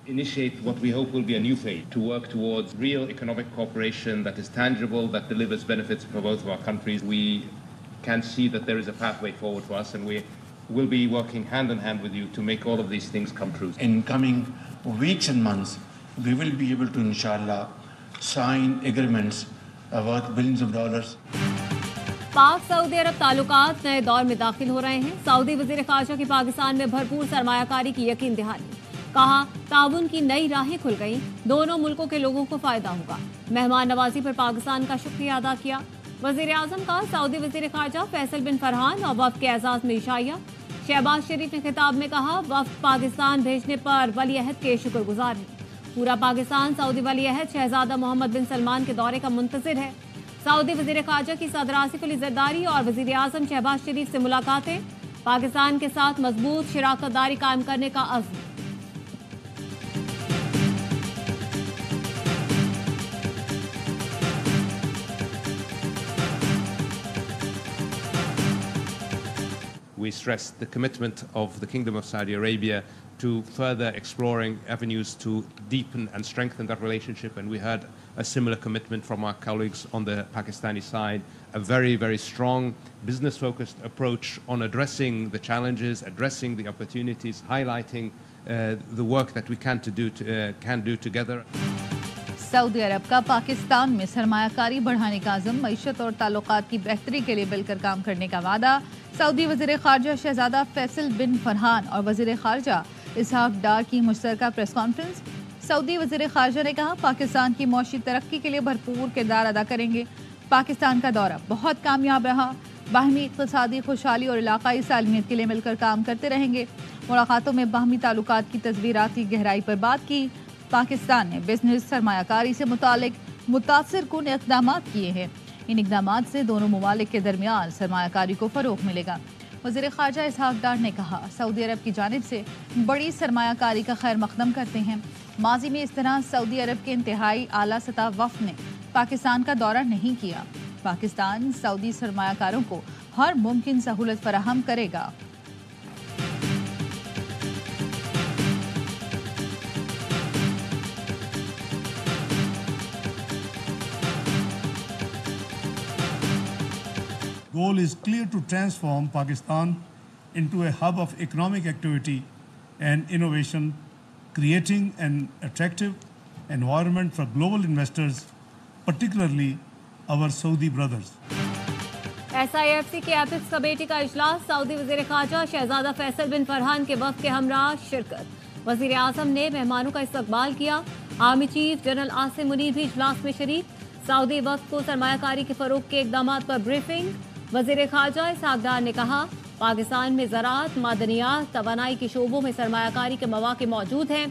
initiate what we hope will be a new phase to work towards real economic cooperation that is tangible, that delivers benefits for both of our countries. We can see that there is a pathway forward for us, and we will be working hand in hand with you to make all of these things come true. In coming weeks and months, we will be able to, inshallah, sign agreements worth billions of dollars. पाक Saudi अरब ताल्लुकात नए दौर में दाखिल हो रहे हैं। Saudi वज़ीर ख़ारजा की पाकिस्तान में भरपूर सरमायाकारी की यकीन दहानी। कहा, ताउन की नई राहें खुल गईं, दोनों मुल्कों के लोगों को फायदा होगा। मेहमान नवाजी पर पाकिस्तान का शुक्रिया अदा किया। वज़ीर आज़म का सऊदी वज़ीर ख़ारजा फैसल बिन फरहान और वफ़द के एजाज़ में इशाया। शहबाज शरीफ ने खिताब में कहा, वफ़द पाकिस्तान भेजने पर वली अहद के शुक्रगुजार हैं। पूरा पाकिस्तान सऊदी वली अहद शहजादा मोहम्मद बिन सलमान के दौरे का मुंतज़िर है। सऊदी वज़ीर ख़ारजा की सदर आसिफ अली ज़रदारी और वज़ीर आज़म शहबाज शरीफ से मुलाकातें। पाकिस्तान के साथ मजबूत शराकतदारी कायम करने का अज़्म। We stressed the commitment of the Kingdom of Saudi Arabia to further exploring avenues to deepen and strengthen that relationship, and we heard a similar commitment from our colleagues on the Pakistani side, a very, very strong business-focused approach on addressing the challenges, addressing the opportunities, highlighting the work that we can do together. Saudi अरब का पाकिस्तान में सरमायाकारी बढ़ाने का अज़म, मईशत और ताल्लुकात की बेहतरी के लिए मिलकर काम करने का वादा। सऊदी वज़ीर ख़ारजा शहजादा फैसल बिन फरहान और वज़ीर ख़ारजा इसहाक डार की मुश्तरका प्रेस कॉन्फ्रेंस। सऊदी वज़ीर ख़ारजा ने कहा, पाकिस्तान की मौशी तरक्की के लिए भरपूर किरदार अदा करेंगे। पाकिस्तान का दौरा बहुत कामयाब रहा। बाहमी इक़्तिसादी खुशहाली और इलाक़ाई सालमियत के लिए मिलकर काम करते रहेंगे। मुलाकातों में बाहमी ताल्लुकात की तस्वीराती गहराई पर बात की। पाकिस्तान ने बिजनेस सरमायाकारी से मुतालिक मुतासिर कुन इक़दामात किए हैं। इन इक़दामात से दोनों ममालिक के दरमियान सरमायाकारी को फ़रोग़ मिलेगा। वज़ीर ख़ारजा इसहाक डार ने कहा, सऊदी अरब की जानिब से बड़ी सरमायाकारी का खैर मक़दम करते हैं। माजी में इस तरह सऊदी अरब के इंतहाई आला सतह वफ़द ने पाकिस्तान का दौरा नहीं किया। पाकिस्तान सऊदी सरमायाकारों को हर मुमकिन सहूलत फराहम करेगा। Goal is clear to transform Pakistan into a hub of economic activity and innovation, creating an attractive environment for global investors, particularly our Saudi brothers. SIFC के एपिक्स कमेटी का इजलास। सऊदी वज़ीर ख़ारजा शहजादा फैसल बिन फरहान के वफ़द के हमरा शिरकत। वज़ीर आज़म ने मेहमानों का इस्तकबाल किया। Army chief general Asim Munir भी इजलास में शरीक। सऊदी वफ़द को सरमायाकारी के फ़रोग़ के इक़दामात पर ब्रीफिंग। वज़ीर ख़ारजा इसहाक डार ने कहा, पाकिस्तान में ज़राअत, मादनियात, तवानाई के शोबों में सरमायाकारी के मौक़े मौजूद हैं।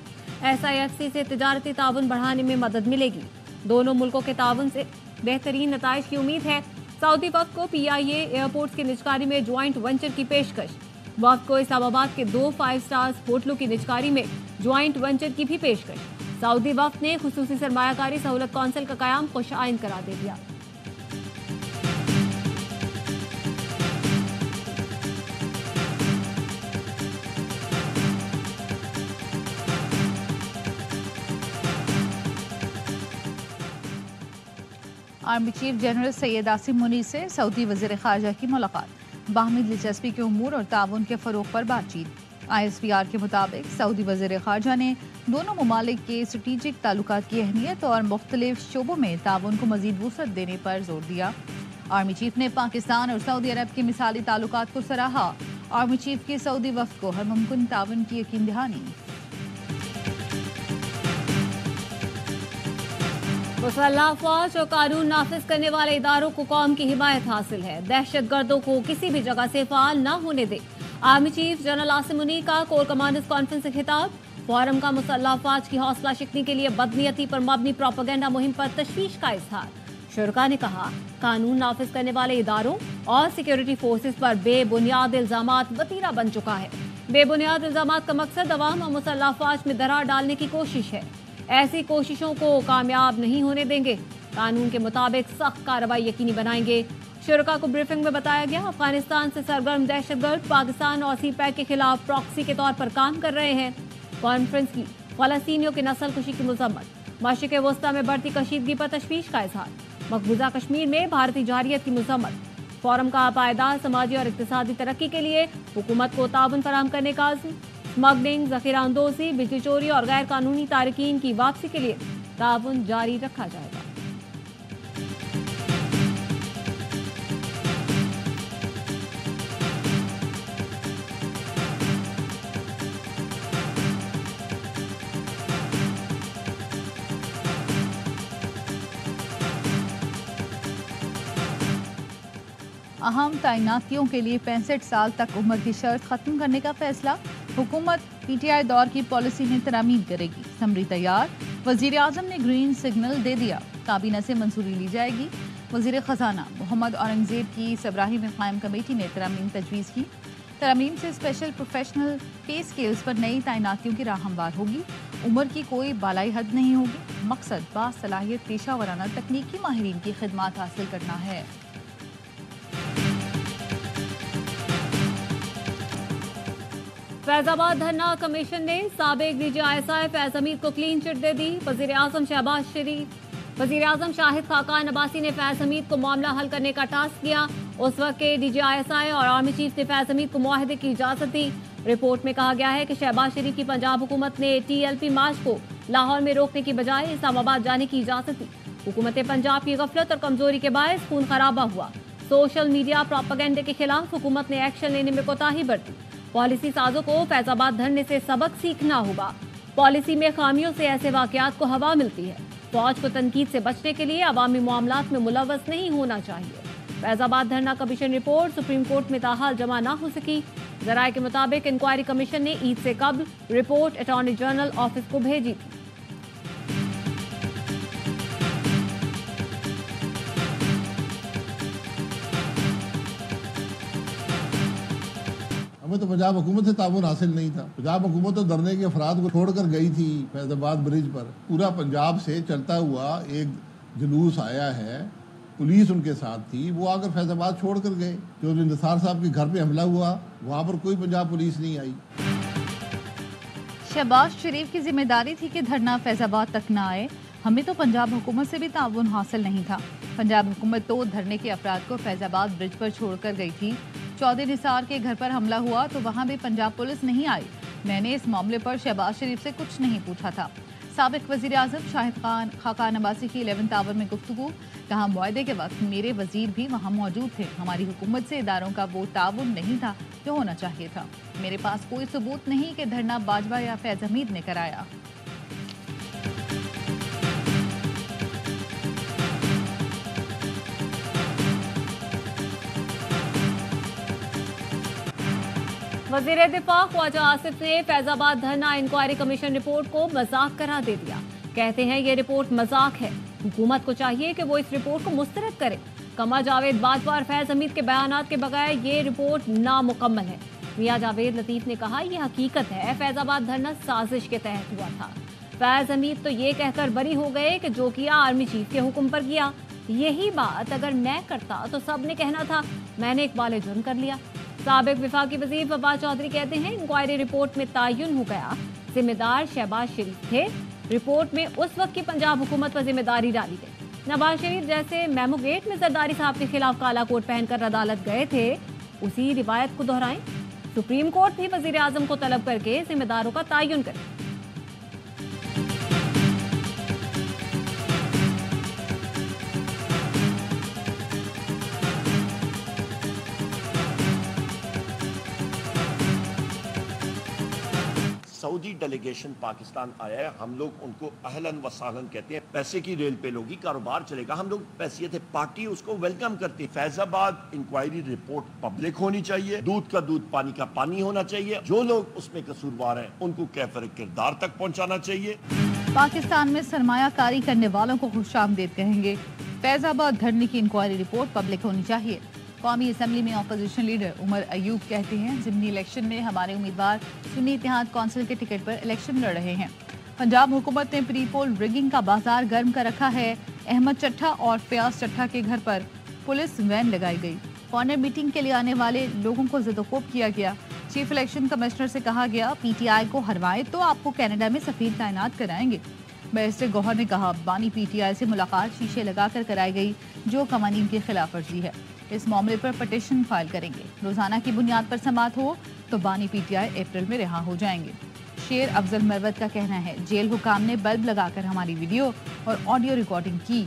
SIFC से तिजारती ताउन बढ़ाने में मदद मिलेगी। दोनों मुल्कों के ताउन से बेहतरीन नताइज की उम्मीद है। सऊदी वफ़द को PIA एयरपोर्ट्स की निजकारी में ज्वाइंट वेंचर की पेशकश। वफ़द को इस्लामाबाद के 2 5 स्टार्स होटलों की निजकारी में ज्वाइंट वेंचर की भी पेशकश। सऊदी वफ़द ने खुसूसी सरमायाकारी सहूलत कौंसिल का क़याम खुशआइन करार दे दिया। Army chief general Syed Asim Munir से सऊदी वज़ीर ख़ारजा की मुलाकात। बाहमी दिलचस्पी के उमूर और ताउन के फ़रोग़ पर बातचीत। ISPR के मुताबिक सऊदी वज़ीर ख़ारजा ने दोनों ममालिक के स्ट्रेटेजिक ताल्लुकात की अहमियत और मुख्तलिफ शोबों में ताउन को मज़ीद वुसअत देने पर जोर दिया। आर्मी चीफ ने पाकिस्तान और सऊदी अरब के मिसाली ताल्लुकात को सराहा। आर्मी चीफ की सऊदी वफ़द को हर मुमकिन ताउन की यकीन दहानी। मुसल्लह अफ़वाज और कानून नाफिज करने वाले इदारों को कौम की हिमायत हासिल है। दहशत गर्दों को किसी भी जगह से फ़ाल न होने दे। Army chief general Asim Munir का कोर कमांडर्स कॉन्फ्रेंस से खिताब। फोरम का मुसल्लह अफ़वाज की हौसला शिकनी के लिए बदनीयती पर मबनी प्रोपेगेंडा मुहिम पर तशवीश का इजहार। शुरका ने कहा, कानून नाफिज करने वाले इदारों और सिक्योरिटी फोर्सेस पर बेबुनियाद इल्जामात वतीरा बन चुका है। बेबुनियाद इल्जामात का मकसद अवाम और मुसल्लह अफ़वाज में दरार डालने की कोशिश है। ऐसी कोशिशों को कामयाब नहीं होने देंगे। कानून के मुताबिक सख्त कार्रवाई यकीनी बनाएंगे। शुरका को ब्रीफिंग में बताया गया, अफगानिस्तान से सरगर्म दहशतगर्द पाकिस्तान और CPAC के खिलाफ प्रॉक्सी के तौर पर काम कर रहे हैं। कॉन्फ्रेंस की फ़लस्तीनियों की नस्ल कुशी की मजम्मत, मशरिक़ वस्ता में बढ़ती कशीदगी पर तशवीश का इजहार, मकबूजा कश्मीर में भारतीय जारियत की मजम्मत, फोरम का पायदार समाजी और इक़्तिसादी तरक्की के लिए हुकूमत को ताउन फराहम करने का आज़म, स्मगलिंग, ज़ख़ीरा अंदोज़ी, बिजली चोरी और गैर कानूनी तारकीन की वापसी के लिए ताउन जारी रखा जाएगा। अहम तैनातियों के लिए 65 साल तक उम्र की शर्त खत्म करने का फैसला, हुकूमत पीटीआई दौर की पॉलिसी में तरामीम करेगी, समरी तैयार, वजीर आजम ने ग्रीन सिग्नल दे दिया, काबीना से मंजूरी ली जाएगी। वजीर खजाना मोहम्मद औरंगजेब की सबराही में कायम कमेटी ने तरामीम तजवीज़ की, तरामीम से स्पेशल प्रोफेशनल पे स्केल्स पर नई तैनातियों की राह हमवार होगी, उम्र की कोई बालाई हद नहीं होगी, मकसद बासलाहियत पेशा वराना तकनीकी माहिरीन की खिदमत हासिल करना है। फैजाबाद धरना कमीशन ने साबिक DGISI फैज हमीद को क्लीन चिट दे दी। वजीर आजम शाहिद खाकान अब्बासी ने फैज हमीद को मामला हल करने का टास्क दिया। उस वक्त के DGISI और आर्मी चीफ ने फैज हमीद को मुआहदे की इजाजत दी। रिपोर्ट में कहा गया है कि शहबाज शरीफ की पंजाब हुकूमत ने TLP मार्च को लाहौर में रोकने की बजाय इस्लामाबाद जाने की इजाजत दी। हुकूमत पंजाब की गफलत और कमजोरी के बायस खून खराबा हुआ। सोशल मीडिया प्रोपेगेंडे के खिलाफ हुकूमत ने एक्शन लेने में कोताही बरती। पॉलिसी साजों को फैजाबाद धरने से सबक सीखना होगा। पॉलिसी में खामियों से ऐसे वाकयात को हवा मिलती है। फौज को तनकीद से बचने के लिए अवामी मामलात में मुलव्वस नहीं होना चाहिए। फैजाबाद धरना कमीशन रिपोर्ट सुप्रीम कोर्ट में ताहाल जमा न हो सकी। जराये के मुताबिक इंक्वायरी कमीशन ने ईद से कबल रिपोर्ट अटॉर्नी जनरल ऑफिस को भेजी थी। हमें तो पंजाब हुकूमत से ताउन हासिल नहीं था। पंजाब हुकूमत तो धरने के अफराद को छोड़कर गई थी फैजाबाद ब्रिज पर। पूरा पंजाब से चलता हुआ एक जुलूस आया है, पुलिस उनके साथ थी, वो आकर फैजाबाद छोड़कर गए। जो निसार साहब के घर पे हमला हुआ वहाँ पर कोई पंजाब पुलिस नहीं आई। शहबाज शरीफ की जिम्मेदारी थी कि धरना फैजाबाद तक न आए। हमें तो पंजाब हुकूमत से भी ताउन हासिल नहीं था। पंजाब हुकूमत तो धरने के अफराद को फैजाबाद ब्रिज पर छोड़कर गई थी। चौधरी निसार के घर पर हमला हुआ तो वहाँ भी पंजाब पुलिस नहीं आई। मैंने इस मामले पर शहबाज शरीफ से कुछ नहीं पूछा था। साबिक वजीर आजम शाहिद खाकान अब्बासी की 11th आवर में गुफ्तगू, कहा मुआहदे के वक्त मेरे वजीर भी वहाँ मौजूद थे। हमारी हुकूमत से इदारों का वो ताउन नहीं था जो होना चाहिए था। मेरे पास कोई सबूत नहीं कि धरना बाजवा या फैज हमीद ने कराया। वज़ीर दिफा ख्वाजा आसिफ ने फैजाबाद धरना इंक्वायरी कमीशन रिपोर्ट को मजाक करार दे दिया। कहते हैं ये रिपोर्ट मजाक है। हुकूमत को चाहिए कि वो इस रिपोर्ट को मुस्तरद करे। कमर जावेद बाजवा और फैज हमीद के बयानात के बगैर ये रिपोर्ट नामुकम्मल है। मियां जावेद लतीफ ने कहा यह हकीकत है, फैजाबाद धरना साजिश के तहत हुआ था। फैज हमीद तो ये कहकर बरी हो गए कि जो किया आर्मी चीफ के हुक्म पर किया। यही बात अगर मैं करता तो सब ने कहना था मैंने इकबाल जुर्म कर लिया। साबिक विफाकी वजीर फवाद चौधरी कहते हैं इंक्वायरी रिपोर्ट में तयन हो गया जिम्मेदार शहबाज शरीफ थे। रिपोर्ट में उस वक्त की पंजाब हुकूमत पर जिम्मेदारी डाली गई। नवाज शरीफ जैसे मेमो गेट में जरदारी साहब के खिलाफ काला कोट पहनकर अदालत गए थे, उसी रिवायत को दोहराएं। सुप्रीम कोर्ट भी वजीर आजम को तलब करके जिम्मेदारों का तयन करे। सऊदी डेलीगेशन पाकिस्तान आया है, हम लोग उनको अहलन व सहलन कहते हैं। पैसे की रेल पे लोगी, कारोबार चलेगा, हम लोग पैसियत पार्टी उसको वेलकम करती है। फैजाबाद इंक्वायरी रिपोर्ट पब्लिक होनी चाहिए, दूध का दूध पानी का पानी होना चाहिए। जो लोग उसमें कसूरवार हैं उनको कैफर किरदार तक पहुंचाना चाहिए। पाकिस्तान में सरमायाकारी करने वालों को खुशामदीद कहेंगे। फैजाबाद धरने की इंक्वायरी रिपोर्ट पब्लिक होनी चाहिए। कौमी असम्बली में अपोजिशन लीडर उमर अयूब कहते हैं जिमनी इलेक्शन में हमारे उम्मीदवार सुन्नी इत्तेहाद कौंसिल के टिकट पर इलेक्शन लड़ रहे हैं। पंजाब हुकूमत ने प्री पोल रिगिंग का बाजार गर्म कर रखा है। अहमद चट्ठा और फयाज चट्ठा के घर पर पुलिस वैन लगाई गई। कॉर्नर मीटिंग के लिए आने वाले लोगों को ज़दोकोब किया गया। चीफ इलेक्शन कमिश्नर से कहा गया, पीटीआई को हरवाए तो आपको कनाडा में सफीर तैनात कराएंगे। बैरिस्टर गौहर ने कहा, बानी पीटीआई से मुलाकात शीशे लगाकर कराई गई, जो कवानीन की खिलाफ वर्जी है। इस मामले पर पिटीशन फाइल करेंगे। रोजाना की बुनियाद पर समाअत हो तो बानी पीटीआई अप्रैल में रिहा हो जाएंगे। शेर अफजल मरवत का कहना है, जेल हुकाम ने बल्ब लगाकर हमारी वीडियो और ऑडियो रिकॉर्डिंग की।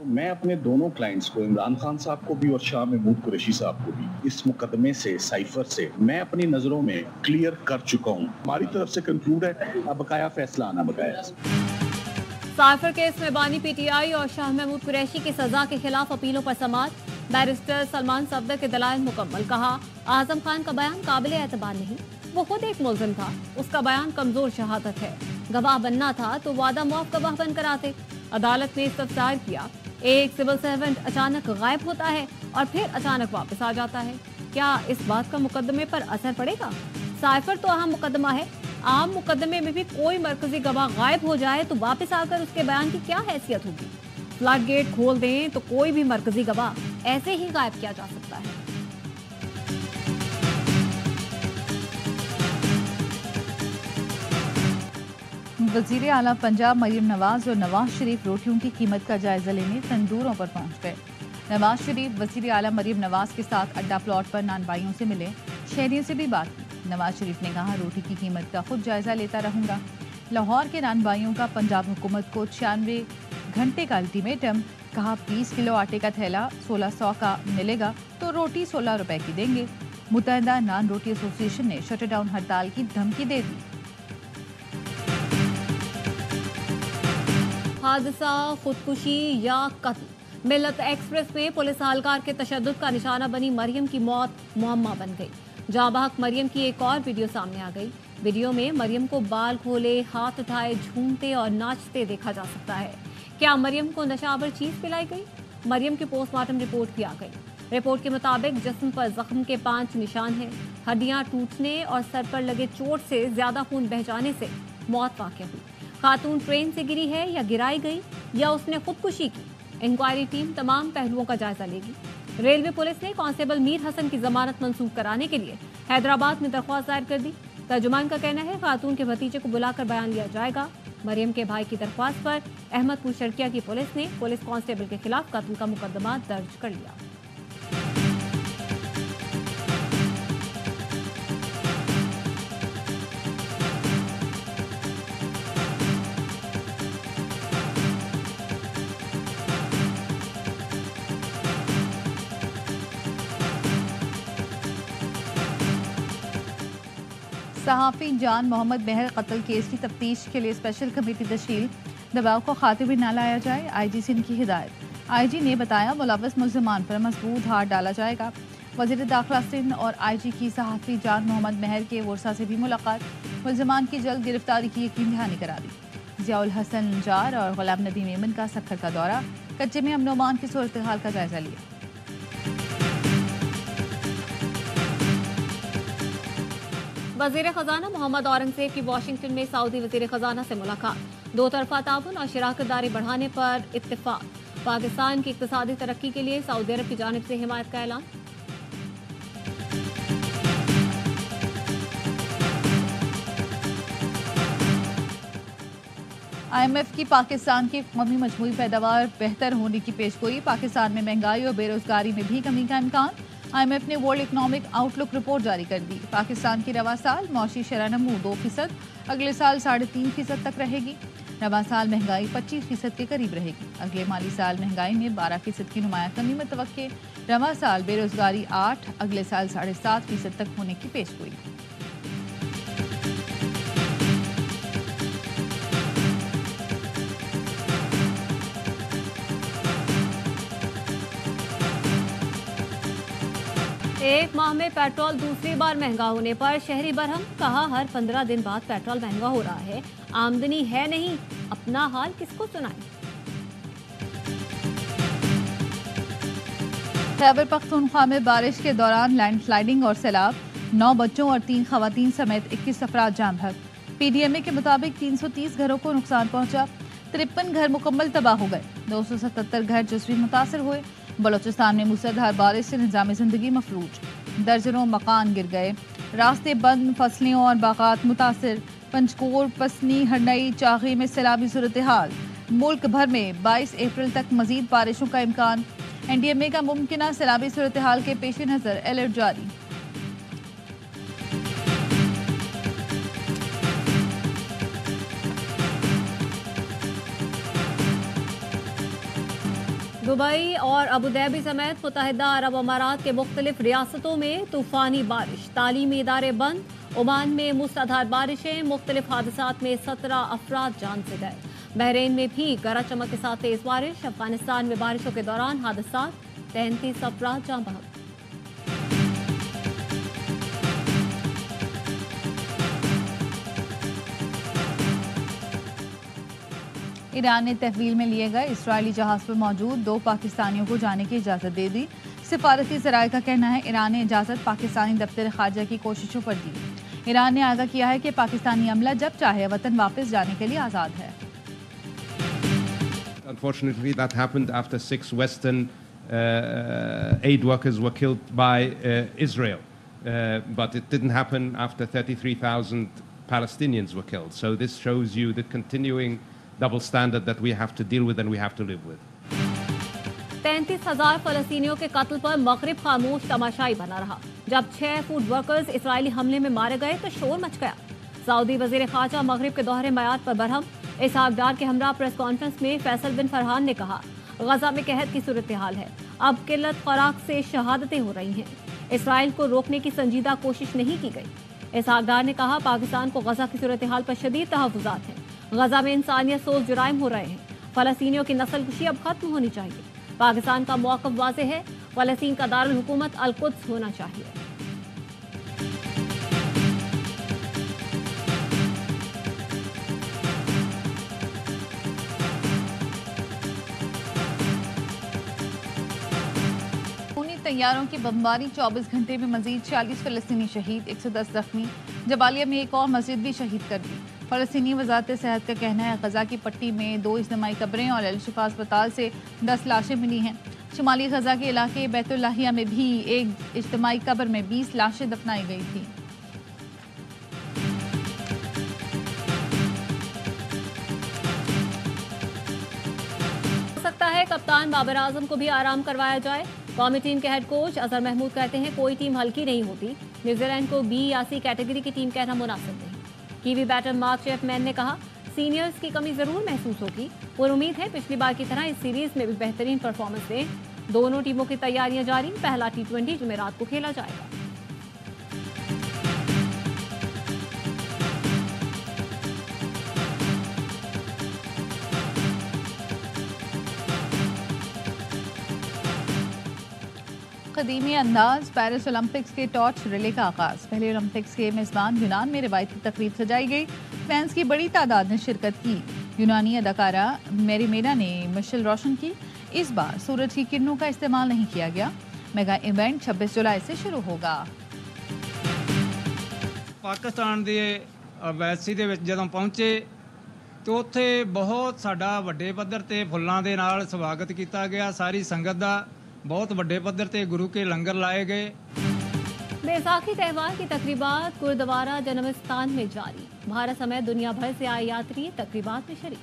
मैं अपने दोनों क्लाइंट्स को, इमरान खान साहब को भी और शाह महमूद कुरैशी साहब को भी, इस मुकदमे से, साइफर से मैं अपनी नजरों में क्लियर कर चुका हूं। हमारी तरफ से कंक्लूड है, अब बकाया फैसला आना बकाया। साइफर केस में बानी पीटीआई और शाह महमूद कुरैशी की सजा के खिलाफ अपीलों पर समाअत। बैरिस्टर सलमान सफदर के दलाइल मुकम्मल। कहा, आजम खान का बयान काबिल एतबार नहीं, वो खुद एक मुलजिम था, उसका बयान कमजोर शहादत है। गवाह बनना था तो वादा मुआफ गवाह बनकर आते। अदालत ने इस्तफसार किया, एक सिविल सर्वेंट अचानक गायब होता है और फिर अचानक वापस आ जाता है, क्या इस बात का मुकदमे पर असर पड़ेगा? साइफर तो अहम मुकदमा है, आम मुकदमे में भी कोई मरकजी गवाह गायब हो जाए तो वापस आकर उसके बयान की क्या हैसियत होगी? फ्लड गेट खोल दें तो कोई भी मरकजी गवाह ऐसे ही गायब किया जा सकता है। वजीर आला पंजाब मरियम नवाज और नवाज शरीफ रोटियों की कीमत का जायजा लेने तंदूरों पर पहुंच गए। नवाज शरीफ वजीर आला मरियम नवाज के साथ अड्डा प्लॉट पर नानबाइयों से मिले, शहरियों से भी बात की। नवाज शरीफ ने कहा, रोटी की कीमत का खुद जायजा लेता रहूंगा। लाहौर के नानबाइयों का पंजाब हुकूमत को 96 घंटे का अल्टीमेटम। कहा, 20 किलो आटे का थैला 1600 का मिलेगा तो रोटी 16 रुपए की देंगे। मुत्तहिदा नान रोटी एसोसिएशन ने शटडाउन हड़ताल की धमकी दे दी। हादसा, खुदकुशी या कत्ल? मिल्लत एक्सप्रेस में पुलिस एहलकार के तशद्दुद का निशाना बनी मरियम की मौत मुअम्मा बन गई। जाबाहक मरियम की एक और वीडियो सामने आ गई। वीडियो में मरियम को बाल खोले, हाथ उठाए, झूमते और नाचते देखा जा सकता है। क्या मरियम को नशावर चीज पिलाई गई? मरियम की पोस्टमार्टम रिपोर्ट भी आ गई। रिपोर्ट के मुताबिक जिस्म पर जख्म के 5 निशान हैं। हड्डियां टूटने और सर पर लगे चोट से ज्यादा खून बह जाने से मौत वाक़ई हुई। खातून ट्रेन से गिरी है या गिराई गई या उसने खुदकुशी की? इंक्वायरी टीम तमाम पहलुओं का जायजा लेगी। रेलवे पुलिस ने कांस्टेबल मीर हसन की जमानत मंसूख कराने के लिए हैदराबाद में दरख्वास्त दायर कर दी। तर्जुमान का कहना है, खातून के भतीजे को बुलाकर बयान लिया जाएगा। मरियम के भाई की दरख्वास्त पर अहमदपुर शर्किया की पुलिस ने पुलिस कांस्टेबल के खिलाफ कत्ल का मुकदमा दर्ज कर लिया। सहाफ़ी जान मोहम्मद मेहर कत्ल केस की तफ्तीश के लिए स्पेशल कमेटी तश्कील। दबाव को खाते में न लाया जाए, आईजी सिंध की हिदायत। आईजी ने बताया, मुलव्वस मुल्ज़िमान पर मजबूत हाथ डाला जाएगा। वज़ीर दाखिला सिंध और आईजी की सहाफ़ी जान मोहम्मद मेहर के वर्सा से भी मुलाकात। मुल्ज़िमान की जल्द गिरफ्तारी की यकीन दहानी करा दी। ज़ियाउल हसन जार और गुलाम नबी मेमन का सक्खर का दौरा। कच्चे में अमन ओमान की सूरत हाल का जायजा लिया। वज़ीर ख़जाना मोहम्मद औरंगज़ेब की वाशिंगटन में सऊदी वज़ीर ख़जाना से मुलाकात। 2 तरफ़ा ताउन और शराकत दारी बढ़ाने पर इत्तेफाक। पाकिस्तान की इक़्तिसादी तरक्की के लिए सऊदी अरब की जानिब से हिमायत का ऐलान। IMF की पाकिस्तान की कौमी मजमूई पैदावार बेहतर होने की पेशगोई। पाकिस्तान में महंगाई और बेरोजगारी में भी कमी का इम्कान। IMF ने वर्ल्ड इकनॉमिक आउटलुक रिपोर्ट जारी कर दी। पाकिस्तान की रवा साल मौशी शरह नमू 2%, अगले साल 3.5% तक रहेगी। रवा साल महंगाई 25% के करीब रहेगी। अगले माली साल महंगाई में 12% की नुमाया कमी मुतवक्के। रवा साल बेरोजगारी 8, अगले साल 7.5% तक होने की पेशगोई। एक माह में पेट्रोल दूसरी बार महंगा होने पर शहरी बरहम। कहा, हर 15 दिन बाद पेट्रोल महंगा हो रहा है, आमदनी है नहीं, अपना हाल किसको सुनाएं। खैबर पख्तूनख्वा में बारिश के दौरान लैंडस्लाइडिंग और सैलाब, 9 बच्चों और 3 खवातीन समेत 21 अफराद जान बहक। पीडीएमए के मुताबिक 330 घरों को नुकसान पहुंचा, 53 घर मुकम्मल तबाह हो गए, 277 घर जज़वी मुतासर हुए। बलोचिस्तान में मूसलाधार बारिश से निज़ाम ज़िंदगी मफलूज, दर्जनों मकान गिर गए, रास्ते बंद, फसलें और बागात मुतासर। पंचकोर, पसनी, हरनई, चागी में सैलाबी सूरत हाल। मुल्क भर में 22 अप्रैल तक मजीद बारिशों का इम्कान। एनडीएमए का मुमकिना सैलाबी सूरत हाल के पेश नज़र अलर्ट जारी। दुबई और अबुधाबी समेत मुत्तहिदा अरब अमारात के मुख्तलिफ रियासतों में तूफानी बारिश, तालीमी इदारे बंद। ओमान में मूसलाधार बारिशें, मुख्तलिफ हादसात में 17 अफराद जान से गए। बहरीन में भी गरज चमक के साथ तेज बारिश। अफगानिस्तान में बारिशों के दौरान हादसात, 33 अफराद जान बहक। ईरान ने तहवील में लिए गए इसराइली जहाज पर मौजूद 2 पाकिस्तानियों को जाने की इजाज़त दे दी। सिफारती ज़राए का कहना है ईरान ने इजाज़त पाकिस्तानी दफ्तर खारजा की कोशिशों पर दी। ईरान ने आगाह किया है कि पाकिस्तानी अमला जब चाहे वतन वापस जाने के लिए आज़ाद है। Unfortunately, that happened after 6 Western aid workers were killed by Israel. But it didn't happen after 33,000 Palestinians were killed. So this shows you the continuing double standard that we have to deal with and we have to live with. 33,000 फलस्तीनियों के कत्ल पर मगरिब खामोश तमाशाई बना रहा। जब 6 food workers Israeli हमले में मारे गए तो शोर मच गया। सऊदी वजीर खारजा मगरिब के दोहरे मयाद पर बरहम। इसहाक डार के हमरा प्रेस कॉन्फ्रेंस में फैसल बिन फरहान ने कहा, गजा में कहत की सूरत हाल है, अब किल्लत खुराक से शहादतें हो रही हैं। इसराइल को रोकने की संजीदा कोशिश नहीं की गई। इसहाक डार ने कहा, पाकिस्तान को गजा की सूरत हाल पर शदीद तहफ़्फ़ुज़ात हैं। गजा में इंसानियत सोच जुराइम हो रहे हैं। फ़लस्तीनियों की नस्लकुशी अब खत्म होनी चाहिए। पाकिस्तान का मौक़िफ़ वाज़ेह है, फ़लस्तीन का दारुल हुकूमत अल-कुद्स होना चाहिए। तैयारों की बमबारी, 24 घंटे में मजीद 40 फ़लस्तीनी शहीद, 110 जख्मी। जबालिया में एक और मस्जिद भी शहीद कर दी। फ़लस्तीनी वज़ारत सेहत का कहना है गजा की पट्टी में 2 इज्तिमाई कब्रें और अल शिफा अस्पताल से 10 लाशें मिली हैं। शुमाली गजा के इलाके बैतुल्लाहिया में भी एक इज्तिमाई कब्र में 20 लाशें दफनाई गई थी। हो सकता है कप्तान बाबर आजम को भी आराम करवाया जाए। कौमी टीम के हेड कोच अजहर महमूद कहते हैं, कोई टीम हल्की नहीं होती। न्यूजीलैंड को बी या सी कैटेगरी की टीम कहना मुनासिब नहीं। कीवी बैटर मार्क चैपमैन ने कहा, सीनियर्स की कमी जरूर महसूस होगी, और उम्मीद है पिछली बार की तरह इस सीरीज में भी बेहतरीन परफॉर्मेंस दें। दोनों टीमों की तैयारियां जारी। पहला T20 जुमेरात को खेला जाएगा। कदीमी अंदाज पेरिस ओलंपिक्स के टॉर्च रिले का आगाज। पहले ओलंपिक्स के मेजबान यूनान में रिवायती तकरीब सजाई गई। फैंस की बड़ी तादाद ने शिरकत की। यूनानी अदाकारा मेरीमेडा ने मिशेल रोशन की। इस बार सूरज की किरणों का इस्तेमाल नहीं किया गया। मेगा इवेंट 26 जुलाई से शुरू होगा। पाकिस्तान के एम्बेसी ਦੇ ਵਿੱਚ ਜਦੋਂ ਪਹੁੰਚੇ तो ਉੱਥੇ ਬਹੁਤ ਸਾਡਾ ਵੱਡੇ ਪੱਧਰ ਤੇ ਫੁੱਲਾਂ ਦੇ ਨਾਲ ਸਵਾਗਤ ਕੀਤਾ ਗਿਆ। ਸਾਰੀ ਸੰਗਤ ਦਾ बहुत बड़े पद्धर से गुरु के लंगर लाए गए। बैसाखी त्यौहार की तकरीबात गुरुद्वारा जन्मस्थान में जारी। भारत समेत दुनिया भर से आए यात्री तकरीबात में शरीक।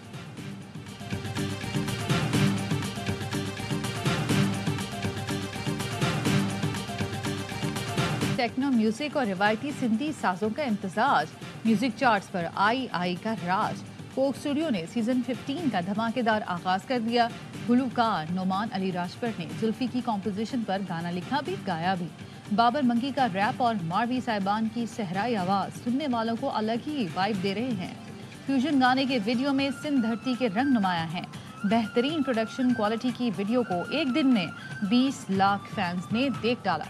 टेक्नो म्यूजिक और रिवायती सिंधी साजों का इम्तिजाज। म्यूजिक चार्ट्स पर आई का राज। कोक स्टूडियो ने सीजन 15 का धमाकेदार आगाज कर दिया। गुलूकार नोमान अली राजपर ने जुल्फी की कॉम्पोजिशन पर गाना लिखा भी गाया भी। बाबर मंकी का रैप और मारवी साहिबान की सहराई आवाज सुनने वालों को अलग ही वाइब दे रहे हैं। फ्यूजन गाने के वीडियो में सिंध धरती के रंग नुमाया हैं। बेहतरीन प्रोडक्शन क्वालिटी की वीडियो को एक दिन में 20 लाख फैंस ने देख डाला।